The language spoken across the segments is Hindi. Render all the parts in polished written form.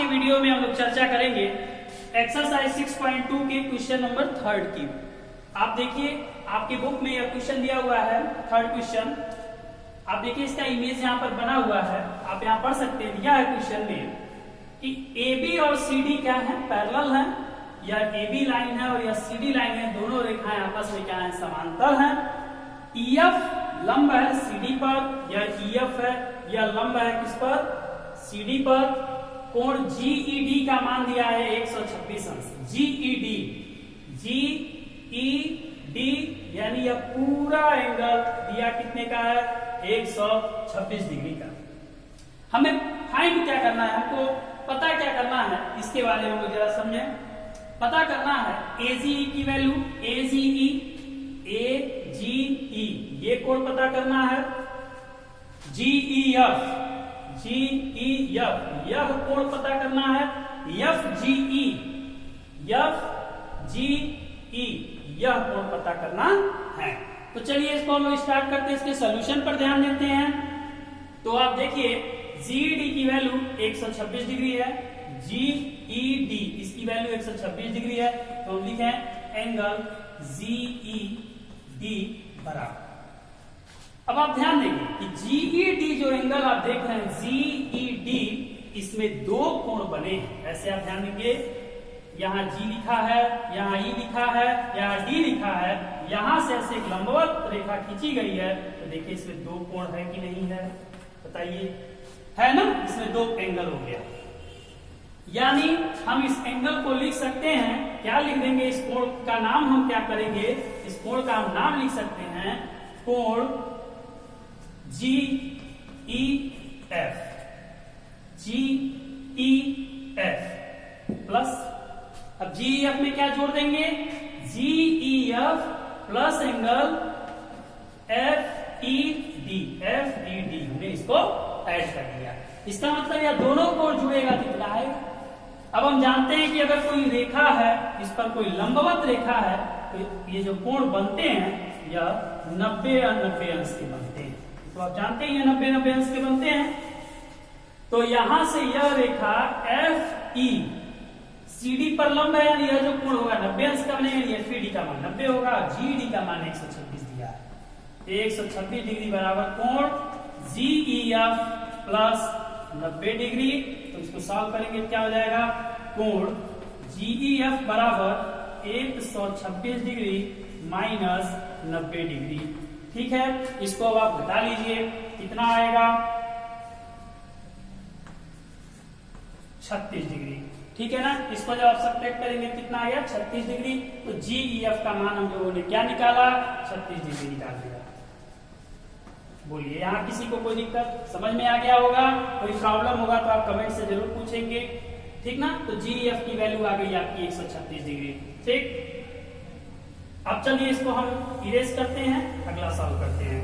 वीडियो में हम लोग चर्चा करेंगे एक्सरसाइज 6.2 के क्वेश्चन नंबर 3 की। आप देखिए आपके बुक में यह क्वेश्चन दिया हुआ है, थर्ड क्वेश्चन। आप देखिए इसका इमेज यहाँ पर बना हुआ है, आप यहाँ पढ़ सकते हैं। दिया है क्वेश्चन में कि AB और CD क्या है, पैरेलल है, या AB लाइन है और या CD लाइन है, दोनों रेखाएं आपस में क्या है, समांतर है। EF लंब है CD पर, या EF है या लंब है किस पर, CD पर। कोण GED का मान दिया है 126 अंश। GED यानी यह पूरा एंगल दिया कितने का है, 126 डिग्री का। हमें फाइंड क्या करना है, हमको पता क्या करना है, इसके बारे में जरा समझें। पता करना है AGE की वैल्यू, AGE ये कोण पता करना है। GEF यह कोण पता करना है। FGE यह कोण पता करना है। तो चलिए इसको हम स्टार्ट करते हैं, इसके सॉल्यूशन पर ध्यान देते हैं। तो आप देखिए GED की वैल्यू 126 डिग्री है, GED इसकी वैल्यू 126 डिग्री है, तो हम लिखें एंगल GED बराबर। अब आप ध्यान देंगे कि GED जो एंगल आप देख रहे हैं GED, इसमें दो कोण बने हैं। ऐसे आप ध्यान देंगे, यहाँ G लिखा है, यहाँ E लिखा है, यहाँ D लिखा है, यहाँ से ऐसे एक लंबवत रेखा खींची गई है। तो देखिए इसमें दो कोण है कि नहीं है, बताइए, है ना। इसमें दो एंगल हो गया, यानी हम इस एंगल को लिख सकते हैं, क्या लिख देंगे, इस कोण का नाम हम क्या करेंगे, इस कोण का हम नाम लिख सकते हैं कोण GEF प्लस, अब GEF में क्या जोड़ देंगे, GEF प्लस एंगल FED हमने इसको ऐड कर दिया। इसका मतलब यह दोनों कोण जुड़ेगा कितना है। अब हम जानते हैं कि अगर कोई रेखा है, इस पर कोई लंबवत रेखा है, तो ये जो कोण बनते हैं यह 90 अंश के बनते हैं। तो आप जानते हैं ये 90 अंश के बनते हैं। तो यहां से यह रेखा FE CD पर लंब है, यानी यह जो कोण होगा 90 अंश का बनेगा, यानी FED का मान 90 होगा, GED का मान 126 दिया है। 126 डिग्री बराबर कोण GEF प्लस 90 डिग्री। तो इसको सॉल्व करेंगे क्या हो जाएगा, कोण GEF बराबर 126 डिग्री माइनस 90 डिग्री। ठीक है, इसको अब आप घटा लीजिए, कितना आएगा, 36 डिग्री। ठीक है ना। इसको जब आप सब्ट्रैक्ट करेंगे कितना आएगा, 36 डिग्री। तो GEF का मान हम लोगों ने क्या निकाला, 36 डिग्री निकाल दिया। बोलिए यहाँ किसी को कोई दिक्कत समझ में आ गया होगा, कोई प्रॉब्लम होगा तो आप कमेंट से जरूर पूछेंगे, ठीक ना। तो GEF की वैल्यू आ गई आपकी 136 डिग्री। ठीक, अब चलिए इसको हम इरेज करते हैं, अगला सॉल्व करते हैं।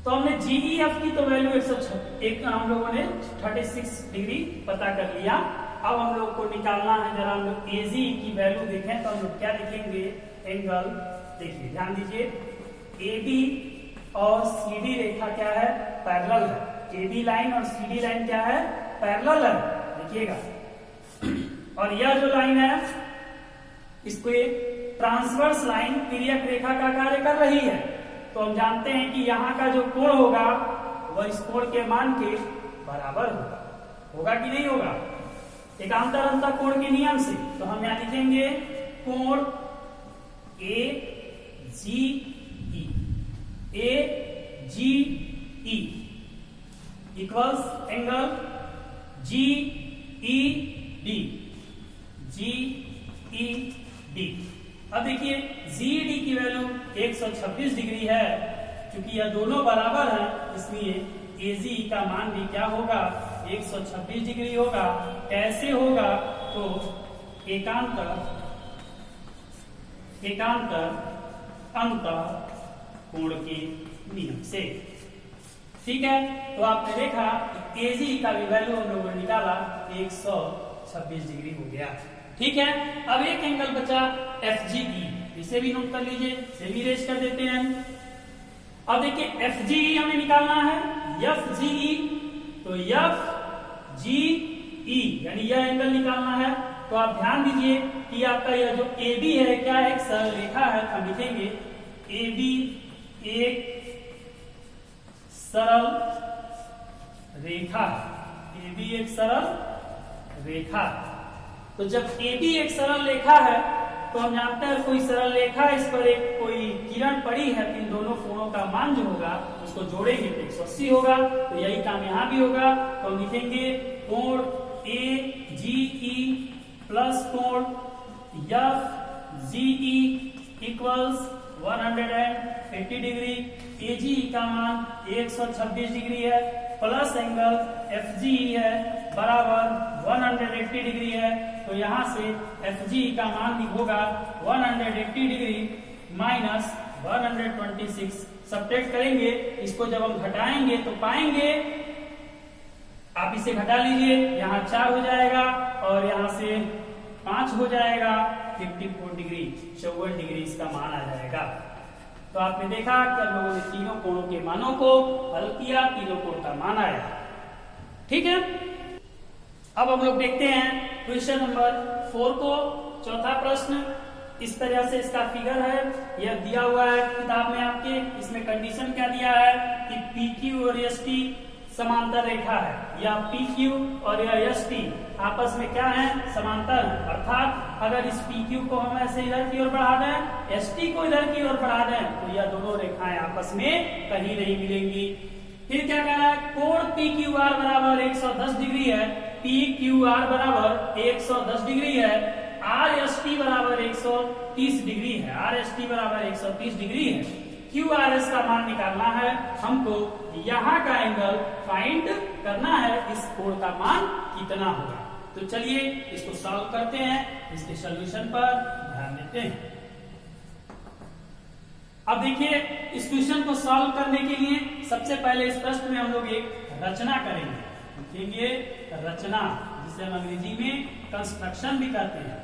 तो हमने GEF की तो वैल्यू 106 हम लोगों ने 36 डिग्री पता कर लिया। अब हम लोग को निकालना है, जरा हम लोग AGE की वैल्यू देखें तो हम लोग क्या लिखेंगे, एंगल, देखिए ध्यान दीजिए, AB और CD रेखा क्या है, पैरेलल है। AB लाइन और CD लाइन क्या है, पैरेलल है, देखिएगा। और यह जो लाइन है, इसको ट्रांसवर्स लाइन तिर्यक रेखा का कार्य कर रही है। तो हम जानते हैं कि यहाँ का जो कोण होगा वह इस कोण के मान के बराबर होगा कि नहीं होगा, एकांतर अंतर कोण के नियम से। तो हम यहाँ लिखेंगे कोण AGE इक्वल्स एंगल GED। अब देखिए GED की वैल्यू 126 डिग्री है, क्योंकि यह दोनों बराबर हैं, इसलिए AGE का मान भी क्या होगा, 126 डिग्री होगा। कैसे होगा, तो एकांतर अंतर कोण के नियम से। ठीक है, तो आपने देखा AGE का भी वैल्यू हम लोगों ने निकाला, 126 डिग्री हो गया। ठीक है, अब एक एंगल बचा FGE, इसे भी नोट कर लीजिए, इसे भी रेज कर देते हैं। अब देखिए FGE हमें निकालना है, FGE तो FGE ई यानी यह एंगल निकालना है। तो आप ध्यान दीजिए कि आपका यह जो ए बी है क्या है, एक सरल रेखा है। हम लिखेंगे ए बी एक सरल रेखा, ए बी एक सरल रेखा। तो जब ए बी एक सरल रेखा है तो हम जानते हैं कोई सरल रेखा, इस पर एक कोई किरण पड़ी है, तो इन दोनों कोणों का मान जो होगा उसको जोड़ेंगे तो 180 होगा। तो यही काम यहाँ भी होगा। तो हम लिखेंगे कोण ए जी ई प्लस कोण F G E equals 180 degree. A G का मान 126 डिग्री है प्लस एंगल एफ जी है बराबर 180 डिग्री है। तो यहां से एफ जी का मान होगा 180 डिग्री माइनस 126। सब्ट्रैक्ट करेंगे, इसको जब हम घटाएंगे तो पाएंगे, आप इसे घटा लीजिए, यहाँ 4 हो जाएगा और यहाँ से 5 हो जाएगा, 54 डिग्री 54 डिग्री इसका मान आ जाएगा। तो आपने देखा कि हम लोगों ने तीनों कोणों के मानों को हल किया, तीनों कोण का मान आया। ठीक है, अब हम लोग देखते हैं क्वेश्चन नंबर 4 को। चौथा प्रश्न इस तरह से इसका फिगर है, यह दिया हुआ है किताब में आपके। इसमें कंडीशन क्या दिया है कि पी क्यू और एस टी समांतर रेखा है, या पी क्यू और यह एस टी आपस में क्या है, समांतर। अर्थात अगर इस पी क्यू को हम ऐसे इधर की ओर बढ़ा दें, एस टी को इधर की ओर बढ़ा दें, तो यह दोनों रेखाएं आपस में कहीं नहीं मिलेंगी। फिर क्या कह रहा है, कोण पी क्यू आर बराबर 110 डिग्री है, पी क्यू आर बराबर 110 डिग्री है, आर एस टी बराबर 130 डिग्री है, आर एस टी बराबर 130 डिग्री है। क्यू आर एस का मान निकालना है हमको, यहाँ का एंगल फाइंड करना है, इस कोण का मान कितना होगा। तो चलिए इसको सॉल्व करते हैं, इसके सॉल्यूशन पर ध्यान देते हैं। अब देखिए, इस क्वेश्चन को सॉल्व करने के लिए सबसे पहले इस प्रश्न में हम लोग एक रचना करेंगे, लिखेंगे रचना, जिसे हम अंग्रेजी में कंस्ट्रक्शन भी कहते हैं।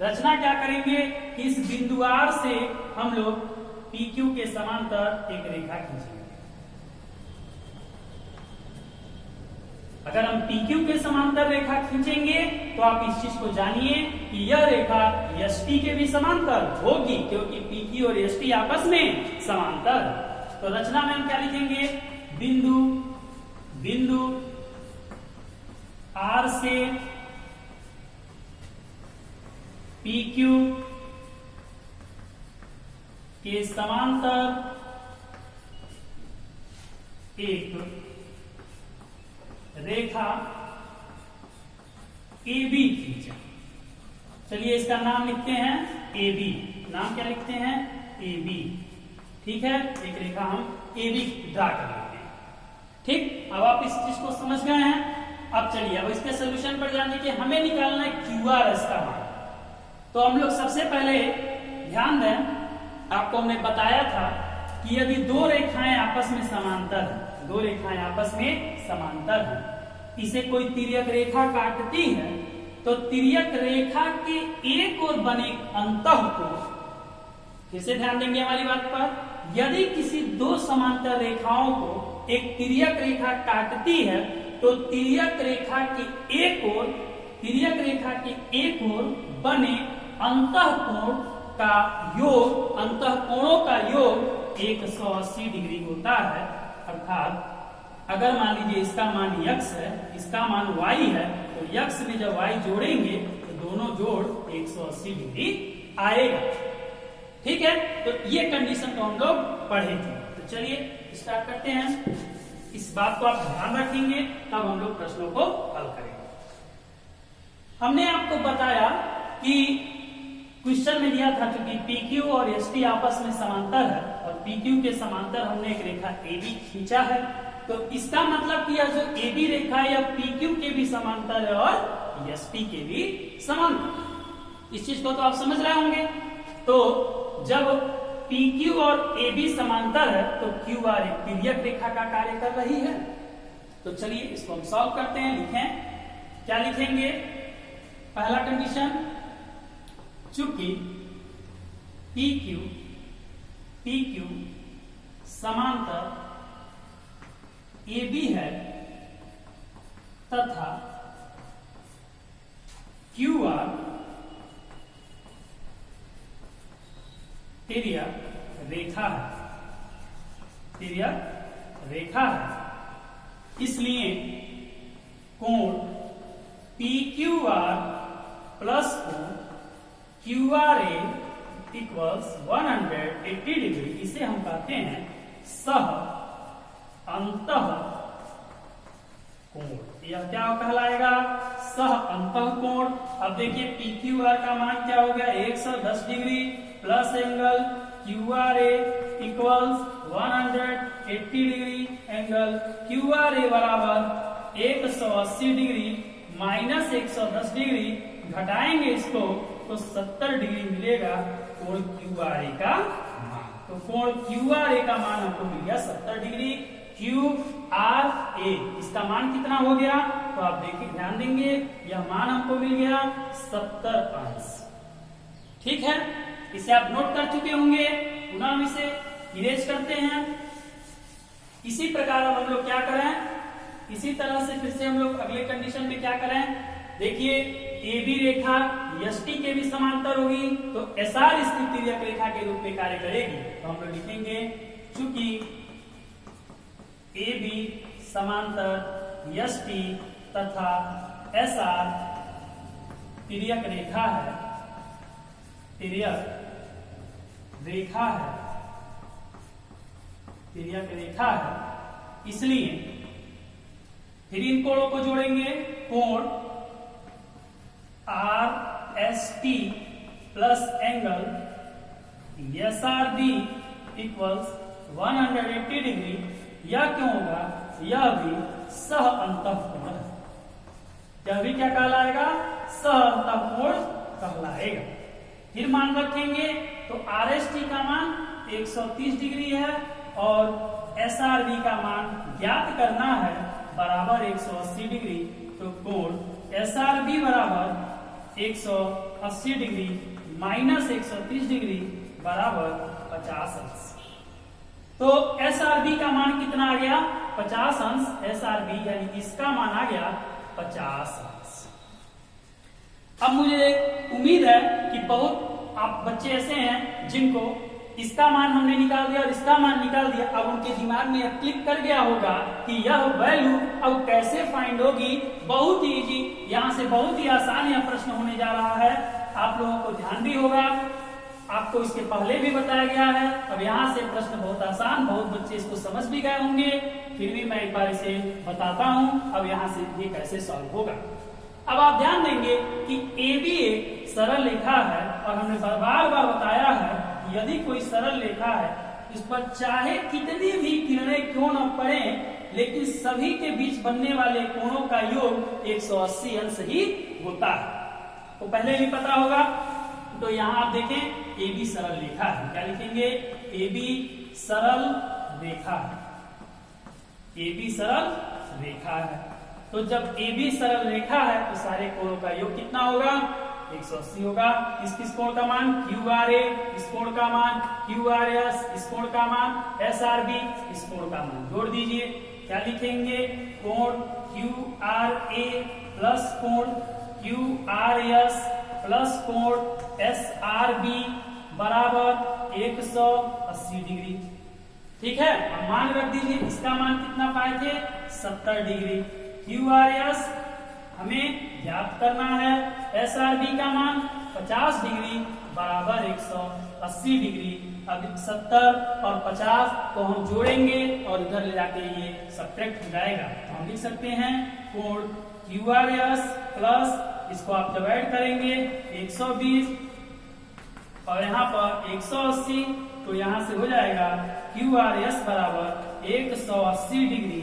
रचना क्या करेंगे कि इस बिंदु आर से हम लोग पी क्यू के समांतर एक रेखा खींचेंगे। अगर हम पी क्यू के समांतर रेखा खींचेंगे तो आप इस चीज को जानिए कि यह रेखा एस टी के भी समांतर होगी, क्योंकि पी क्यू और एस टी आपस में समांतर। तो रचना में हम क्या लिखेंगे, बिंदु बिंदु आर से पी क्यू के समांतर एक रेखा ए बी खींचा। चलिए इसका नाम लिखते हैं ए बी। नाम क्या लिखते हैं, ए बी। ठीक है, एक रेखा हम ए बी ड्रा कर लेते हैं। ठीक, अब आप इस चीज को समझ गए हैं। अब चलिए अब इसके सोल्यूशन पर जाने के हमें निकालना है क्यू आर एस का मान। तो हम लोग सबसे पहले ध्यान दें, आपको हमने बताया था कि यदि दो रेखाएं आपस में समांतर हैं, दो रेखाएं आपस में समांतर हैं, इसे कोई तिर्यक रेखा काटती है, तो तिर्यक रेखा के एक ओर बने अंतःकोण, फिर से ध्यान देंगे हमारी बात पर, यदि किसी दो समांतर रेखाओं को एक तिर्यक रेखा काटती है तो तिर्यक रेखा के एक ओर, तिर्यक रेखा के एक ओर बने अंतःकोण का योग, अंतःकोणों का योग 180 डिग्री होता है। अर्थात अगर मान लीजिए इसका मान x है, इसका मान y है, तो x में जब y जोड़ेंगे तो दोनों जोड़ 180 डिग्री आएगा। ठीक है, तो ये कंडीशन को हम लोग पढ़े थे। तो चलिए स्टार्ट करते हैं। इस बात को आप ध्यान रखेंगे, तब हम लोग प्रश्नों को हल करेंगे। हमने आपको बताया कि क्वेश्चन में दिया था क्योंकि PQ और ST आपस में समांतर है और PQ के समांतर हमने एक रेखा AB खींचा है, तो इसका मतलब कि यह जो AB रेखा है यह PQ के भी समांतर है और ST के भी समांतर। इस चीज को तो आप समझ रहे होंगे। तो जब PQ और AB समांतर है तो QR एक तिर्यक रेखा का कार्य कर रही है। तो चलिए इसको हम सॉल्व करते हैं। लिखें, क्या लिखेंगे, पहला कंडीशन, चूंकि PQ समांतर AB है तथा क्यू आर तिर्यक रेखा है, तिर्यक रेखा है, इसलिए कोण पी क्यू आर प्लस कोण Q R A equals 180 degree, इसे हम कहते हैं सह अंतः कोण। यह क्या कहलाएगा? सह अंतः कोण। अब देखिए पी क्यू आर का मान क्या हो गया? 110 degree plus angle Q R A equals 180 degree, angle Q R A बराबर 180 डिग्री माइनस 110 डिग्री, घटाएंगे इसको तो 70 डिग्री मिलेगा कोण क्यू आर ए का मान। तो कोण क्यू आर ए का मान हमको मिल गया 70 डिग्री। क्यू आर ए इसका मान कितना हो गया? तो आप देखिए, ध्यान देंगे, यह मान हमको मिल गया 70 अंश। ठीक है, इसे आप नोट कर चुके होंगे। पुनः हम इसे इरेज करते हैं। इसी प्रकार अब हम लोग क्या करें, इसी तरह से फिर से हम लोग अगले कंडीशन में क्या करें, देखिए ए बी रेखा एस टी के भी समांतर होगी तो एस आर स्थित तिर्यक रेखा के रूप में कार्य करेगी। तो हम लोग लिखेंगे चूंकि ए बी समांतर एस टी तथा एस आर तिर्यक रेखा है, तिर्यक रेखा है, तिर्यक रेखा है, इसलिए फिर इन कोणों को जोड़ेंगे। कोण R S T plus angle S R B equals 180 degree. यह क्यों होगा? यह भी सह अंतः कोण है। यह भी क्या कहलाएगा? सह अंतः कोण कहलाएगा। फिर मान रखेंगे तो आर एस टी का मान 130 डिग्री है और एस आर बी का मान ज्ञात करना है बराबर 180 डिग्री। तो कोण एस आर बी बराबर 180 डिग्री माइनस 130 डिग्री बराबर 50 अंश। तो एस आर बी का मान कितना आ गया? 50 अंश। एस आर बी यानी इसका मान आ गया 50 अंश। अब मुझे उम्मीद है कि बहुत आप बच्चे ऐसे हैं जिनको इसका मान हमने निकाल दिया और इसका मान निकाल दिया, अब उनके दिमाग में क्लिक कर गया होगा कि यह वैल्यू अब कैसे फाइंड होगी। बहुत ही इजी, यहाँ से बहुत ही आसान यह प्रश्न होने जा रहा है। आप लोगों को ध्यान भी होगा, आपको इसके पहले भी बताया गया है। अब यहाँ से प्रश्न बहुत आसान, बहुत बच्चे इसको समझ भी गए होंगे, फिर भी मैं एक बार इसे बताता हूँ अब यहाँ से ये कैसे सॉल्व होगा। अब आप ध्यान देंगे कि ए बी एक सरल रेखा है और हमने बार बार बताया है यदि कोई सरल रेखा है इस पर चाहे कितनी भी किरणें क्यों न पड़े, लेकिन सभी के बीच बनने वाले कोणों का योग 180 अंश ही होता है। तो पहले भी पता होगा। तो यहाँ आप देखें ए बी सरल रेखा है, क्या लिखेंगे? ए बी सरल रेखा है, ए बी सरल रेखा है। तो जब ए बी सरल रेखा है तो सारे कोणों का योग कितना होगा? 180 होगा। किस कोण का मान? क्यू आर ए, इस कोण का मान क्यू आर एस, इस कोण का मान एस आर बी, इस कोण का मान जोड़ दीजिए। क्या लिखेंगे? कोण क्यू आर ए प्लस कोण क्यू आर एस प्लस कोण एस आर बी बराबर 180 डिग्री। ठीक है, अब मान रख दीजिए। इसका मान कितना पाए थे? 70 डिग्री। क्यू आर एस हमें ज्ञात करना है, एस आर बी का मान 50 डिग्री बराबर 180 डिग्री। अब 70 और 50 को हम जोड़ेंगे और इधर ले जाके ये सब्ट्रैक्ट हो जाएगा। तो हम लिख सकते हैं कोण क्यू आर एस प्लस, इसको आप डिवाइड करेंगे 120 और यहाँ पर 180, तो यहाँ से हो जाएगा क्यू आर एस बराबर 180 डिग्री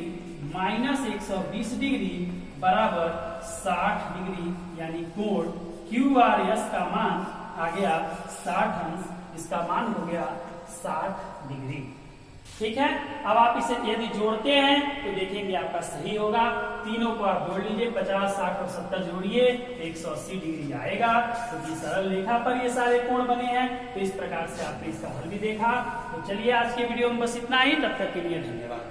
माइनस 120 डिग्री बराबर 60 डिग्री, यानी कोण क्यू आर एस का मान आ गया 60 अंश, इसका मान हो गया 60 डिग्री। ठीक है, अब आप इसे यदि जोड़ते हैं तो देखेंगे आपका सही होगा। तीनों को आप जोड़ लीजिए, 50, 60 और 70 जोड़िए, 180 डिग्री आएगा। क्योंकि तो सरल रेखा पर ये सारे कोण बने हैं। तो इस प्रकार से आपने इसका हल भी देखा। तो चलिए आज के वीडियो में बस इतना ही, तब तक के लिए धन्यवाद।